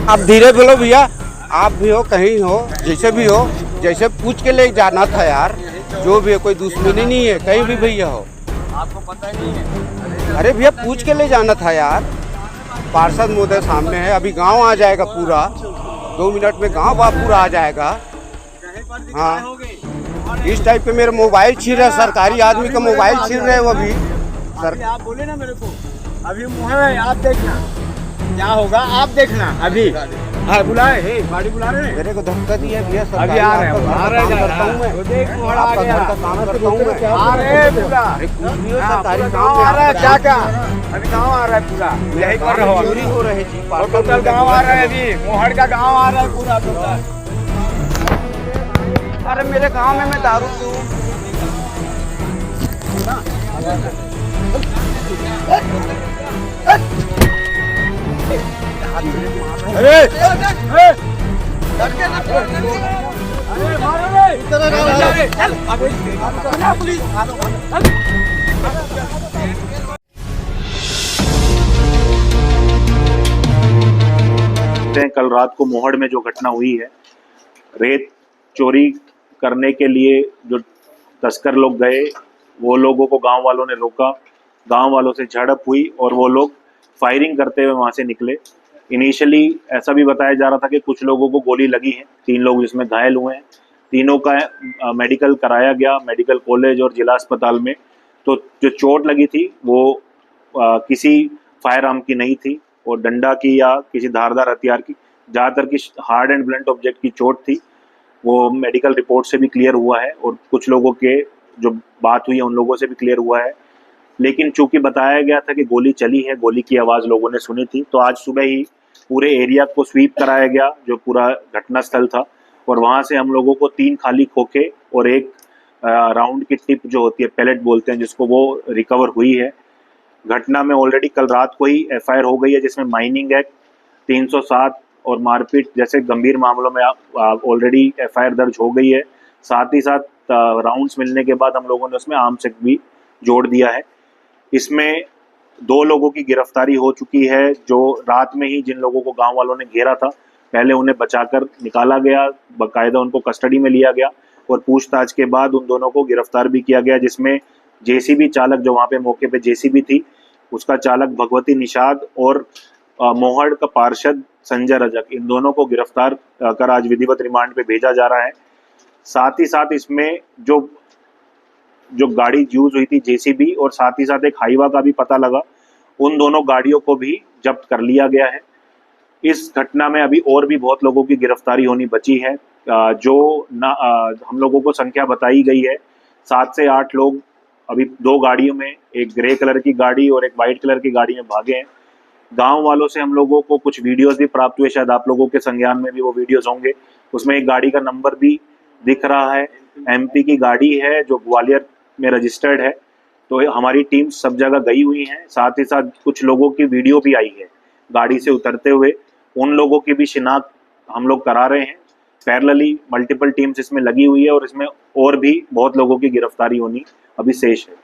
आप धीरे बोलो भैया, आप भी हो कहीं हो जैसे भी हो, जैसे पूछ के ले जाना था यार। जो भी है, कोई दुश्मनी नहीं है कहीं भी भैया हो। आपको पता ही नहीं है। अरे भैया पूछ के ले जाना था यार। पार्षद महोदय सामने है, अभी गांव आ जाएगा पूरा, 2 मिनट में गांव पूरा आ जाएगा। हाँ, इस टाइप के मेरे मोबाइल छीन रहे, सरकारी आदमी का मोबाइल छीन रहे वो भी अभी आप बोले ना मेरे को, अभी मुँह है, आप देखना क्या होगा, आप देखना अभी। हाँ बुलाए, हे गाड़ी बुला रहे हैं। मेरे को धक्का दिया भैया, अभी आ रहे हैं, आ रहे हैं, करता हूँ मैं, देख मोहड़ा आ आपका गया, घर का काम करता हूँ मैं। आ रहे हैं पूरा। अरे कुछ भी हो, सरकारी गाँव काम आ रहा है, क्या क्या अभी गाँव आ रहा है पूरा, यही कर रहे हो चोरी हो रहे जी। टोटल गाँव आ रहा है, अभी मोहड़ का गाँव आ रहा है पूरा टोटल। अरे मेरे गांव में मैं दारू पीऊं। कल रात को मोहड़ में जो घटना हुई है, रेत चोरी करने के लिए जो तस्कर लोग गए, वो लोगों को गांव वालों ने रोका, गांव वालों से झड़प हुई और वो लोग फायरिंग करते हुए वहां से निकले। इनिशियली ऐसा भी बताया जा रहा था कि कुछ लोगों को गोली लगी है, 3 लोग जिसमें घायल हुए हैं। तीनों का मेडिकल कराया गया मेडिकल कॉलेज और जिला अस्पताल में। तो जो चोट लगी थी वो किसी फायर आर्म की नहीं थी और डंडा की या किसी धारदार हथियार की, ज़्यादातर की हार्ड एंड ब्लंट ऑब्जेक्ट की चोट थी। वो मेडिकल रिपोर्ट से भी क्लियर हुआ है और कुछ लोगों के जो बात हुई है उन लोगों से भी क्लियर हुआ है। लेकिन चूंकि बताया गया था कि गोली चली है, गोली की आवाज़ लोगों ने सुनी थी, तो आज सुबह ही पूरे एरिया को स्वीप कराया गया जो पूरा घटना स्थल था, और वहाँ से हम लोगों को 3 खाली खोखे और एक राउंड की टिप जो होती है, पैलेट बोलते हैं जिसको, वो रिकवर हुई है। घटना में ऑलरेडी कल रात को ही एफआईआर हो गई है, जिसमें माइनिंग एक्ट 307 और मारपीट जैसे गंभीर मामलों में ऑलरेडी एफआईआर दर्ज हो गई है। साथ ही साथ राउंड्स मिलने के बाद हम लोगों ने उसमें आर्म्स एक्ट भी जोड़ दिया है। इसमें 2 लोगों की गिरफ्तारी हो चुकी है, जो रात में ही जिन लोगों को गांव वालों ने घेरा था, पहले उन्हें बचाकर निकाला गया, बाकायदा उनको कस्टडी में लिया गया और पूछताछ के बाद उन दोनों को गिरफ्तार भी किया गया, जिसमें जेसीबी चालक जो वहाँ पे मौके पे जेसीबी थी उसका चालक भगवती निषाद और मोहड़ का पार्षद संजय रजक, इन दोनों को गिरफ्तार कर आज विधिवत रिमांड पे भेजा जा रहा है। साथ ही साथ इसमें जो गाड़ी यूज हुई थी जेसीबी, और साथ ही साथ एक हाईवा का भी पता लगा, उन दोनों गाड़ियों को भी जब्त कर लिया गया है। इस घटना में अभी और भी बहुत लोगों की गिरफ्तारी होनी बची है। हम लोगों को संख्या बताई गई है 7 से 8 लोग अभी 2 गाड़ियों में, एक ग्रे कलर की गाड़ी और एक वाइट कलर की गाड़ी में भागे हैं। गांव वालों से हम लोगों को कुछ वीडियोस भी प्राप्त हुए, शायद आप लोगों के संज्ञान में भी वो वीडियोस होंगे। उसमें एक गाड़ी का नंबर भी दिख रहा है, एमपी की गाड़ी है जो ग्वालियर में रजिस्टर्ड है। तो हमारी टीम सब जगह गई हुई है। साथ ही साथ कुछ लोगों की वीडियो भी आई है गाड़ी से उतरते हुए, उन लोगों की भी शिनाख्त हम लोग करा रहे हैं। पैरेलली मल्टीपल टीम्स इसमें लगी हुई है और इसमें और भी बहुत लोगों की गिरफ्तारी होनी अभी शेष है।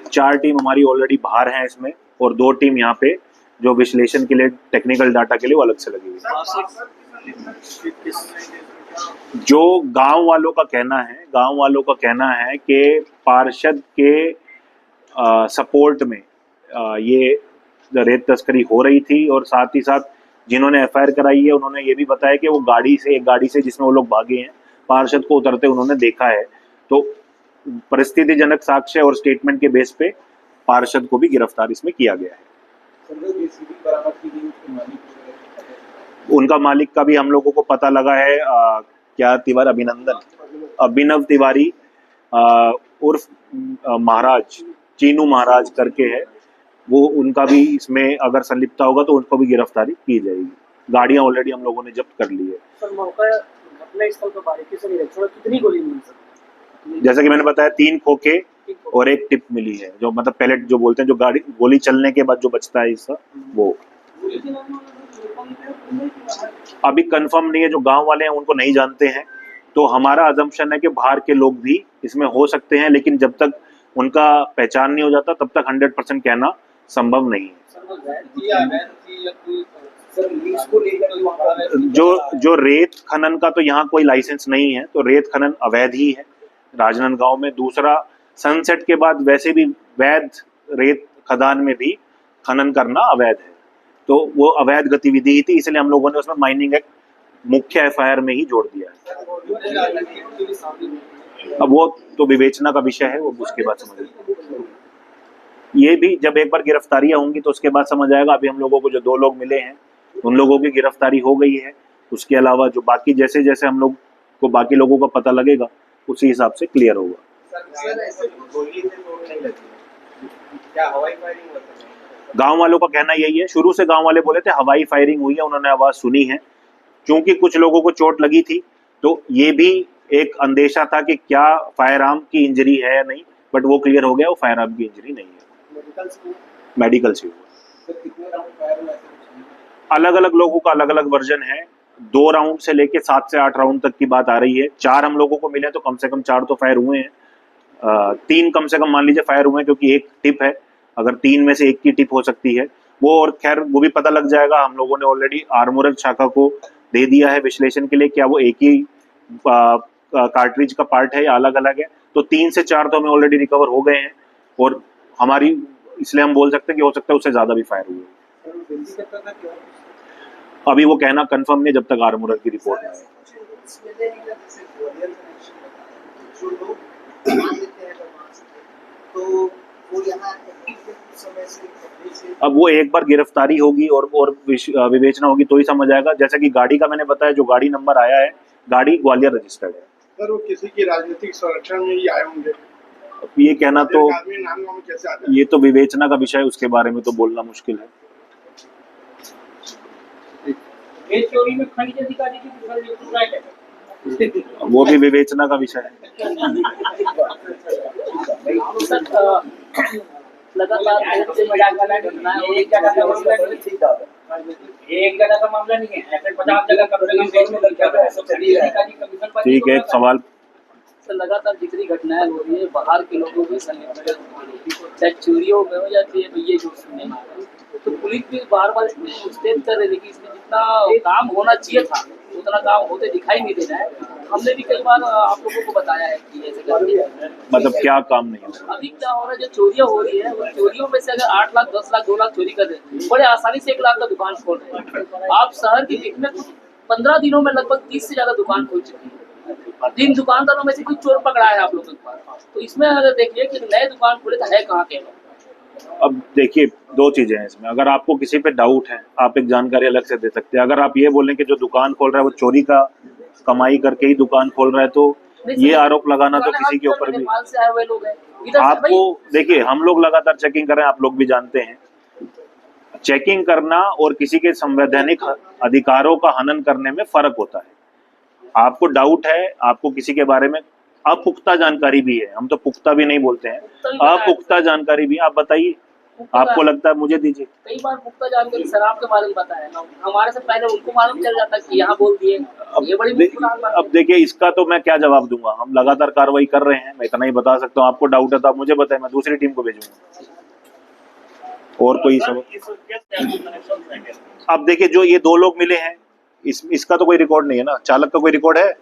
4 टीम हमारी ऑलरेडी बाहर हैं इसमें, और 2 टीम यहाँ पे जो विश्लेषण के लिए, टेक्निकल डाटा के लिए वो अलग से लगी हुई है। जो गांव वालों का कहना है कि पार्षद के सपोर्ट में ये रेत तस्करी हो रही थी, और साथ ही साथ जिन्होंने एफआईआर कराई है उन्होंने ये भी बताया कि वो एक गाड़ी से जिसमें वो लोग भागे हैं, पार्षद को उतरते उन्होंने देखा है। तो परिस्थितिजनक साक्ष्य और स्टेटमेंट के बेस पे पार्षद को भी गिरफ्तार इसमें किया गया है। उनका मालिक का भी हम लोगों को पता लगा है, क्या तिवारी, अभिनव तिवारी उर्फ महाराज, चीनू महाराज करके है वो, उनका भी इसमें अगर संलिप्तता होगा तो उनको भी गिरफ्तारी की जाएगी। गाड़ियां ऑलरेडी हम लोगों ने जब्त कर ली है। सर मौका घटनास्थल पर बारीकी से नहीं रखा, कितनी गोली मिली सर? जैसा कि मैंने बताया 3 खोखे और एक टिप मिली है, जो मतलब पैलेट जो बोलते हैं, जो गोली चलने के बाद जो बचता है इसका, वो अभी कंफर्म नहीं है। जो गांव वाले हैं उनको नहीं जानते हैं, तो हमारा अजम्पशन है कि बाहर के लोग भी इसमें हो सकते हैं, लेकिन जब तक उनका पहचान नहीं हो जाता तब तक 100% कहना संभव नहीं है। सर लीज को लेकर जो वहाँ पर जो रेत खनन का तो यहाँ कोई लाइसेंस नहीं है, तो रेत खनन अवैध ही है राजनांदगांव में। दूसरा, सनसेट के बाद वैसे भी वैध रेत खदान में भी खनन करना अवैध है, तो वो अवैध गतिविधि ही थी, इसलिए हम लोगों ने उसमें माइनिंग एक्ट मुख्य एफआईआर में ही जोड़ दिया है। अब वो तो विवेचना का विषय है, वो उसके बाद समझ, ये भी जब एक बार गिरफ्तारियां होंगी तो उसके बाद समझ आएगा। अभी हम लोगों को जो 2 लोग मिले हैं उन लोगों की गिरफ्तारी हो गई है, उसके अलावा जो बाकी जैसे जैसे हम लोग को बाकी लोगों का पता लगेगा उसी हिसाब से क्लियर होगा। गांव वालों का कहना यही है, शुरू से गांव वाले बोले थे हवाई फायरिंग हुई है, उन्होंने आवाज सुनी है। क्योंकि कुछ लोगों को चोट लगी थी तो ये भी एक अंदेशा था कि क्या फायर आर्म की इंजरी है या नहीं, बट वो क्लियर हो गया, वो फायर आर्म की इंजरी नहीं है, मेडिकल से हुआ। अलग अलग लोगों का अलग अलग वर्जन है, 2 राउंड से लेके 7 से 8 राउंड तक की बात आ रही है। 4 हम लोगों को मिले तो कम से कम 4 तो फायर हुए हैं, 3 कम से कम मान लीजिए फायर हुए हैं, क्योंकि एक टिप है, अगर 3 में से 1 की टिप हो सकती है वो, और खैर वो भी पता लग जाएगा। हम लोगों ने ऑलरेडी आर्मोरर शाखा को दे दिया है विश्लेषण के लिए, क्या वो एक ही कार्ट्रिज का पार्ट है या अलग अलग है। तो 3 से 4 तो हमें ऑलरेडी रिकवर हो गए हैं, और हमारी इसलिए हम बोल सकते हैं कि हो सकता है उससे ज्यादा भी फायर हुए। अभी वो कहना कंफर्म नहीं जब तक आर्मोरर की रिपोर्ट नहीं है। अब वो एक बार गिरफ्तारी होगी और विवेचना होगी तो ही समझ आएगा। जैसा कि गाड़ी का मैंने बताया, जो गाड़ी नंबर आया है, गाड़ी ग्वालियर रजिस्टर्ड है। सर वो किसी की राजनीतिक संरक्षण में ही आए होंगे, ये कहना तो, नाम कैसे आता है? ये तो विवेचना का विषय है, उसके बारे में तो बोलना मुश्किल है। चोरी में खनिज अधिकारी की राइट है, वो भी विवेचना का विषय है। लगातार एक जगह का मामला नहीं है, ऐसे 50 जगह कम से कम केस में लग जाता है। ठीक है, एक सवाल। लगातार जितनी घटनाएं हो रही है बाहर के लोगों की संलिप्तता, चाहे चोरियों में हो जाती है, तो ये जो सुनने में आ रहा है, तो पुलिस भी बार बार स्टेट कर रही है कि इसमें जितना काम होना चाहिए था उतना काम होते दिखाई नहीं दे रहा है। हमने भी कई बार आप लोगों को बताया है कि ऐसे करके, मतलब क्या काम नहीं है। अभी क्या हो रहा है, जो चोरियां हो रही है, उन चोरियों में से अगर 8 लाख 10 लाख 2 लाख चोरी कर रहे हैं, बड़े आसानी से 1 लाख का दुकान खोल रहे हैं। आप शहर की दिख में 15 दिनों में लगभग 30 से ज्यादा दुकान खोल चुकी है। 3 दुकानदारों में से कोई चोर पकड़ा है आप लोगों के पास, तो इसमें अगर देखिए कि नए दुकान खोले तो है कहाँ के। अब देखिए, 2 चीजें हैं इसमें। अगर आपको किसी पे डाउट है, आप एक जानकारी अलग से दे सकते हैं। अगर आप ये बोलें कि जो दुकान खोल रहा है वो चोरी का कमाई करके ही दुकान खोल रहा है, तो ये आरोप लगाना तो किसी के ऊपर भी। आपको देखिए, हम लोग लगातार चेकिंग कर रहे हैं, आप लोग भी जानते हैं। चेकिंग करना और किसी के संवैधानिक अधिकारों का हनन करने में फर्क होता है। आपको डाउट है, आपको किसी के बारे में अपुख्ता जानकारी भी है, हम तो पुख्ता भी नहीं बोलते हैं, अपुख्ता जानकारी भी, आप बताइए, आपको लगता है, मुझे दीजिए। कई बार पुख्ता जानकारी शराब के बारे में बताया, हमारे से पहले उनको मालूम चल जाता कि यहाँ बोल दिए। अब देखिए, इसका तो मैं क्या जवाब दूंगा, हम लगातार कार्रवाई कर रहे हैं, मैं इतना ही बता सकता हूँ। आपको डाउट है तो आप मुझे बताएं, मैं दूसरी टीम को भेजूंगा। और कोई सब? अब देखिए, जो ये 2 लोग मिले हैं, इसका तो कोई रिकॉर्ड नहीं है ना, चालक का कोई रिकॉर्ड है?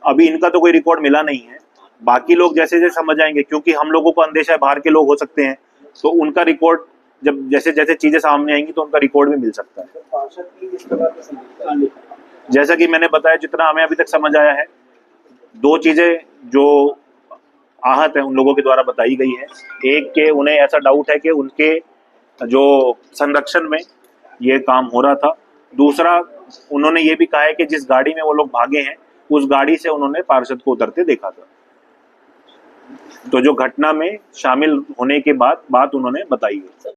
अभी इनका तो कोई रिकॉर्ड मिला नहीं है। बाकी लोग जैसे जैसे समझ आएंगे, क्योंकि हम लोगों को अंदेशा है बाहर के लोग हो सकते हैं, तो उनका रिकॉर्ड जब जैसे जैसे चीजें सामने आएंगी तो उनका रिकॉर्ड भी मिल सकता है। जैसा कि मैंने बताया, जितना हमें अभी तक समझ आया है, 2 चीजें जो आहत है उन लोगों के द्वारा बताई गई है। एक के उन्हें ऐसा डाउट है कि उनके जो संरक्षण में ये काम हो रहा था। दूसरा, उन्होंने ये भी कहा है कि जिस गाड़ी में वो लोग भागे हैं उस गाड़ी से उन्होंने पार्षद को उतरते देखा था। तो जो घटना में शामिल होने के बाद बात उन्होंने बताई है।